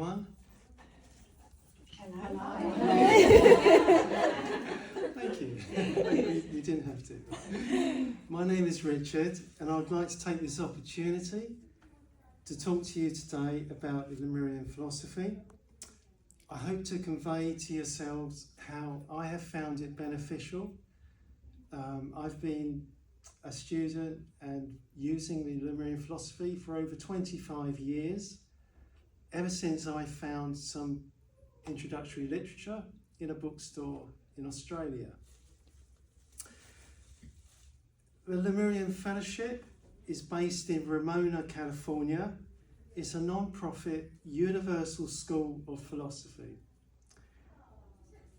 everyone. Hello. Thank you. You didn't have to. My name is Richard, and I'd like to take this opportunity to talk to you today about the Lemurian philosophy. I hope to convey to yourselves how I have found it beneficial. I've been a student and using the Lemurian philosophy for over 25 years, ever since I found some introductory literature in a bookstore in Australia. The Lemurian Fellowship is based in Ramona, California. It's a non-profit universal school of philosophy.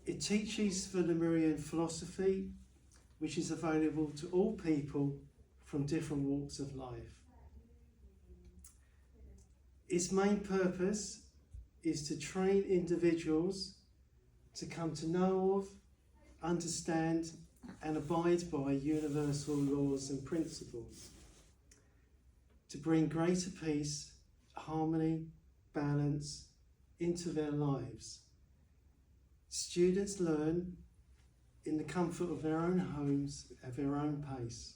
It teaches the Lemurian philosophy, which is available to all people from different walks of life. Its main purpose is to train individuals to come to know of, understand, and abide by universal laws and principles, to bring greater peace, harmony, balance into their lives. Students learn in the comfort of their own homes at their own pace.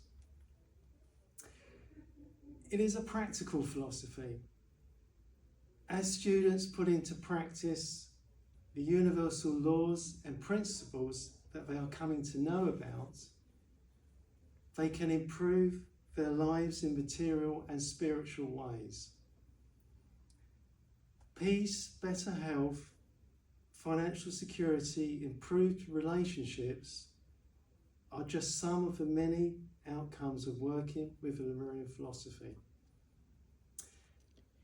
It is a practical philosophy. As students put into practice the universal laws and principles that they are coming to know about, they can improve their lives in material and spiritual ways. Peace, better health, financial security, improved relationships are just some of the many outcomes of working with the Lemurian philosophy.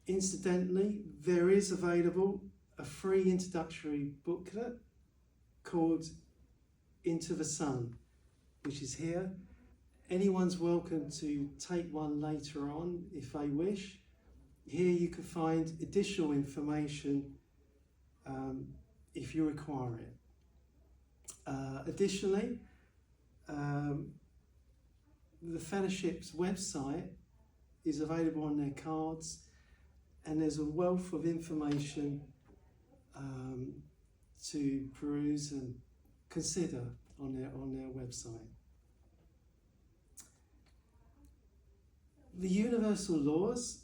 Incidentally, there is available a free introductory booklet called Into the Sun, which is here. Anyone's welcome to take one later on if they wish. Here you can find additional information if you require it. Additionally, the Fellowship's website is available on their cards, and there's a wealth of information to peruse and consider on their website. The universal laws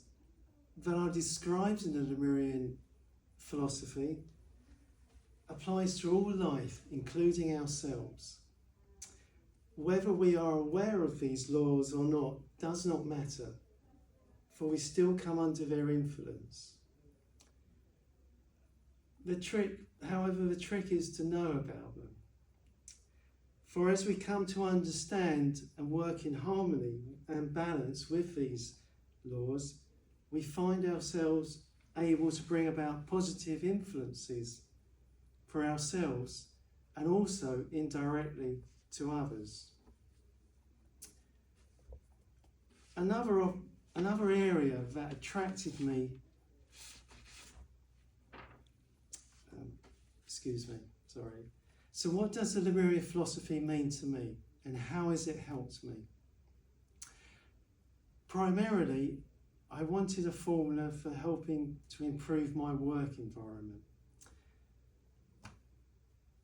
that are described in the Lemurian philosophy applies to all life, including ourselves. Whether we are aware of these laws or not does not matter, for we still come under their influence. The trick is to know about them. For as we come to understand and work in harmony and balance with these laws, we find ourselves able to bring about positive influences for ourselves and also indirectly to others. Another area that attracted me, So what does the Lemurian philosophy mean to me, and how has it helped me? Primarily, I wanted a formula for helping to improve my work environment.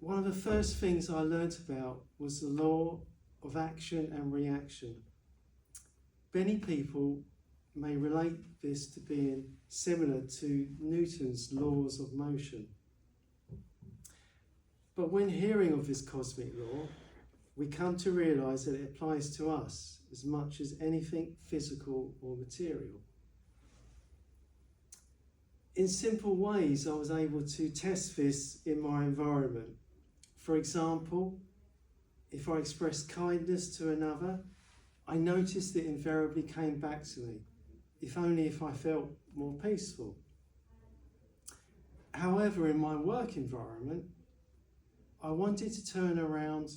One of the first things I learnt about was the law of action and reaction. Many people may relate this to being similar to Newton's laws of motion. But when hearing of this cosmic law, we come to realise that it applies to us as much as anything physical or material. In simple ways, I was able to test this in my environment. For example, if I expressed kindness to another, I noticed it invariably came back to me, if only if I felt more peaceful. However, in my work environment, I wanted to turn around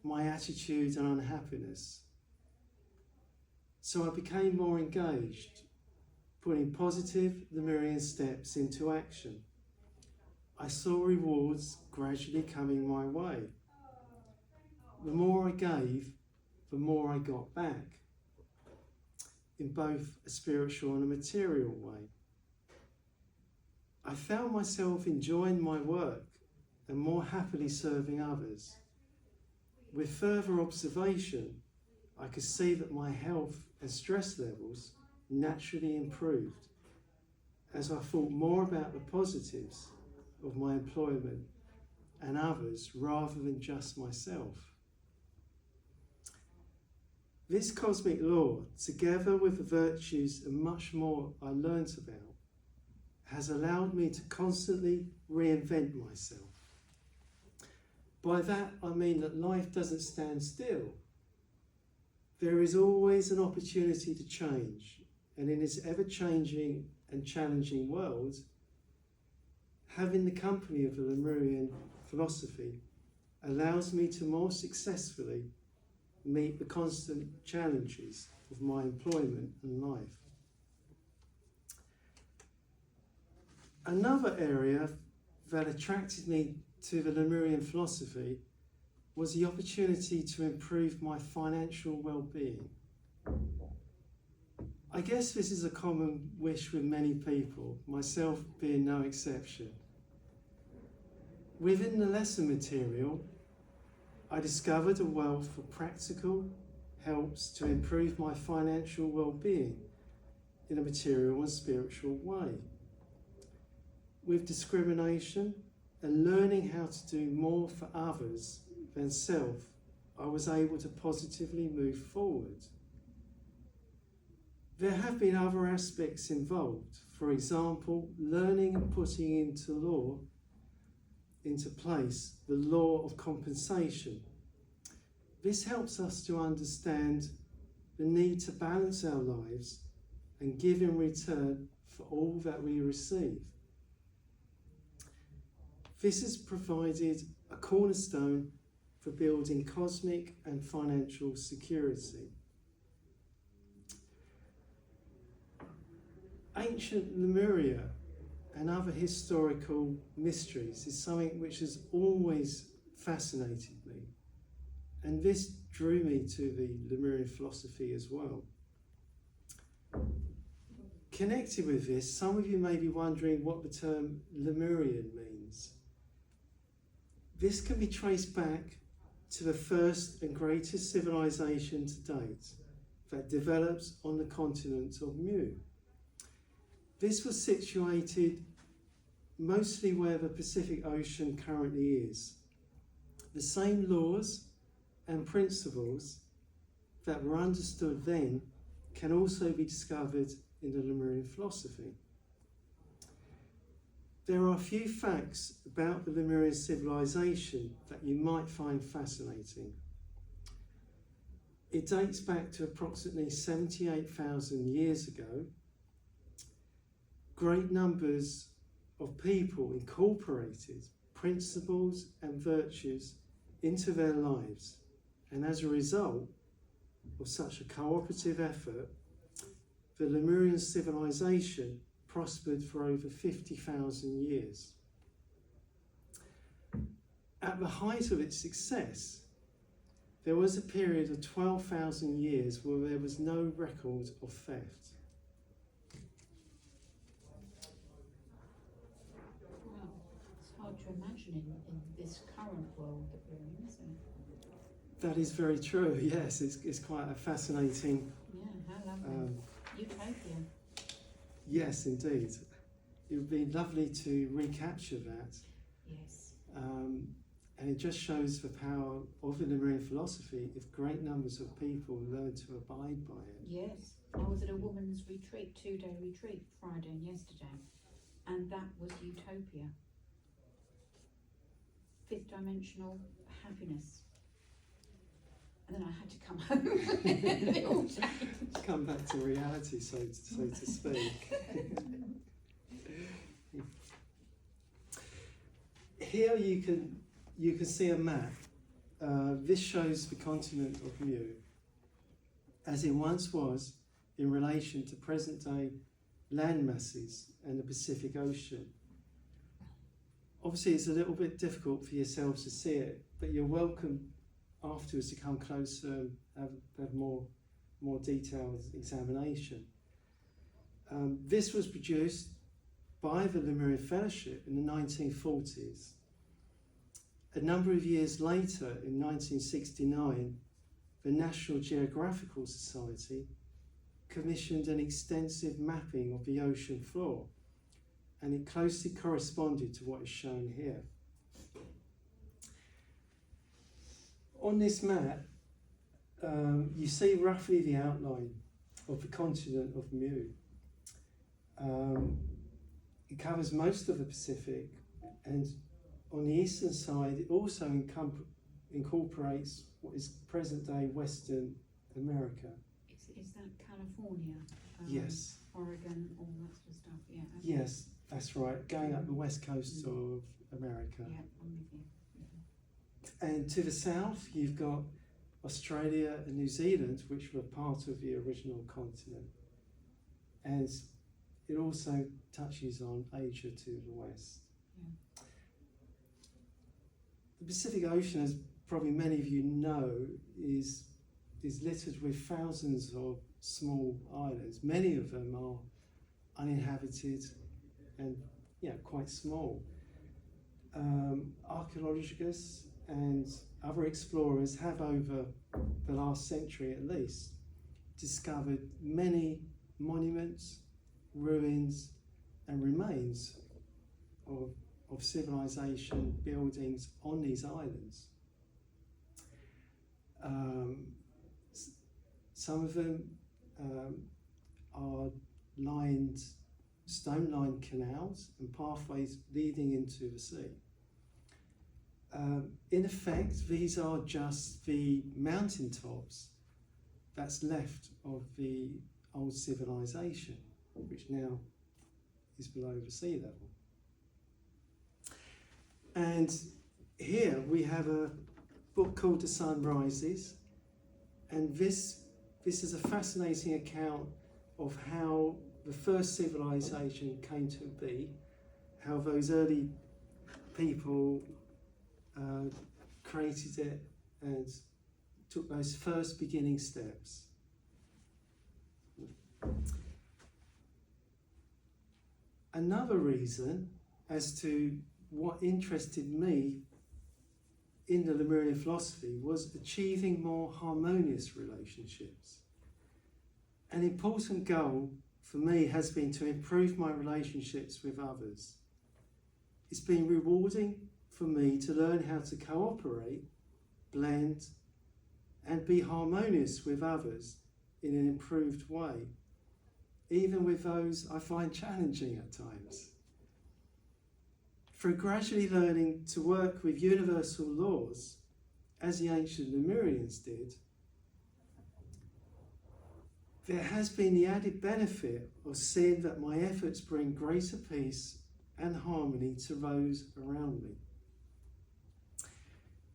my attitude and unhappiness. So I became more engaged, putting positive Lemurian steps into action. I saw rewards gradually coming my way. The more I gave, the more I got back, in both a spiritual and a material way. I found myself enjoying my work and more happily serving others. With further observation, I could see that my health and stress levels naturally improved as I thought more about the positives of my employment and others rather than just myself. This cosmic law, together with the virtues and much more I learnt about, has allowed me to constantly reinvent myself. By that I mean that life doesn't stand still. There is always an opportunity to change, and in this ever-changing and challenging world, having the company of the Lemurian Philosophy allows me to more successfully meet the constant challenges of my employment and life. Another area that attracted me to the Lemurian Philosophy was the opportunity to improve my financial well-being. I guess this is a common wish with many people, myself being no exception. Within the lesson material, I discovered a wealth of practical helps to improve my financial well-being in a material and spiritual way. With discrimination and learning how to do more for others than self, I was able to positively move forward. There have been other aspects involved, for example, learning and putting into place the law of compensation. This helps us to understand the need to balance our lives and give in return for all that we receive. This has provided a cornerstone for building cosmic and financial security. Ancient Lemuria and other historical mysteries is something which has always fascinated me, and this drew me to the Lemurian philosophy as well. Connected with this, some of you may be wondering what the term Lemurian means. This can be traced back to the first and greatest civilization to date that developed on the continent of Mu. This was situated mostly where the Pacific Ocean currently is. The same laws and principles that were understood then can also be discovered in the Lemurian philosophy. There are a few facts about the Lemurian civilization that you might find fascinating. It dates back to approximately 78,000 years ago. Great numbers of people incorporated principles and virtues into their lives, and as a result of such a cooperative effort, the Lemurian civilization prospered for over 50,000 years. At the height of its success, there was a period of 12,000 years where there was no record of theft. Wow, it's hard to imagine in this current world that we're in, isn't it? That is very true, yes, it's quite a fascinating... Yeah, how lovely. Utopia. Yes, indeed. It would be lovely to recapture that. Yes. And it just shows the power of the Lemurian philosophy if great numbers of people learn to abide by it. Yes. I was at a woman's retreat, 2-day retreat, Friday and yesterday, and that was utopia. 5th dimensional happiness. And then I had to come home. It all changed. Come back to reality, so to speak. Here you can see a map. This shows the continent of Mu as it once was in relation to present-day land masses and the Pacific Ocean. Obviously, it's a little bit difficult for yourselves to see it, but you're welcome afterwards to come closer and have more detailed examination. This was produced by the Lemurian Fellowship in the 1940s. A number of years later, in 1969, the National Geographical Society commissioned an extensive mapping of the ocean floor, and it closely corresponded to what is shown here. On this map, you see roughly the outline of the continent of Mu. It covers most of the Pacific, and on the eastern side it also incorporates what is present-day Western America. Is that California? Yes. Oregon, all that sort of stuff, yeah. Okay. Yes, that's right, going up the west coast of America. Yeah, I'm with you. And to the south, you've got Australia and New Zealand, which were part of the original continent. And it also touches on Asia to the west. Yeah. The Pacific Ocean, as probably many of you know, is littered with thousands of small islands. Many of them are uninhabited and quite small. Archaeologists and other explorers have, over the last century at least, discovered many monuments, ruins and remains of civilization buildings on these islands. Some of them are stone-lined canals and pathways leading into the sea. In effect, these are just the mountaintops that's left of the old civilization, which now is below the sea level. And here we have a book called The Sun Rises, and this is a fascinating account of how the first civilization came to be, how those early people created it and took those first beginning steps. Another reason as to what interested me in the Lemurian philosophy was achieving more harmonious relationships. An important goal for me has been to improve my relationships with others. It's been rewarding for me to learn how to cooperate, blend, and be harmonious with others in an improved way, even with those I find challenging at times. Through gradually learning to work with universal laws, as the ancient Lemurians did, there has been the added benefit of seeing that my efforts bring greater peace and harmony to those around me.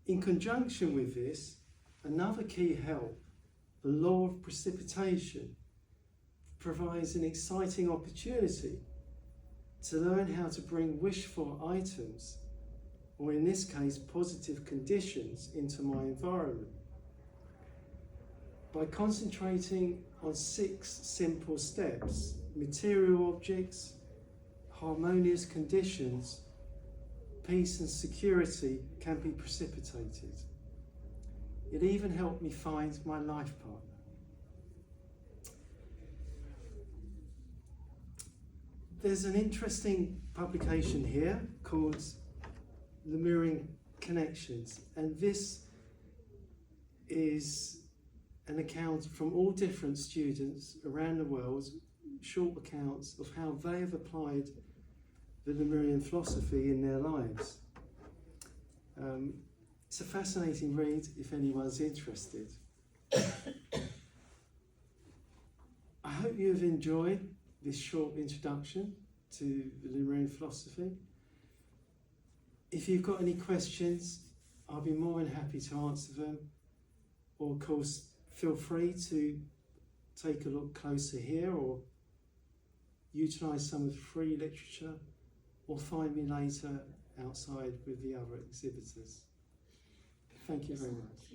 In conjunction with this, another key help, the law of precipitation, provides an exciting opportunity to learn how to bring wished-for items, or in this case, positive conditions, into my environment. By concentrating on 6 simple steps, material objects, harmonious conditions, peace and security can be precipitated. It even helped me find my life partner. There's an interesting publication here called Lemurian Connections, and this is an account from all different students around the world, short accounts of how they have applied the Lemurian philosophy in their lives. It's a fascinating read if anyone's interested. I hope you have enjoyed this short introduction to the Lemurian philosophy. If you've got any questions, I'll be more than happy to answer them, or of course feel free to take a look closer here or utilise some of the free literature, or find me later outside with the other exhibitors. Thank you very much.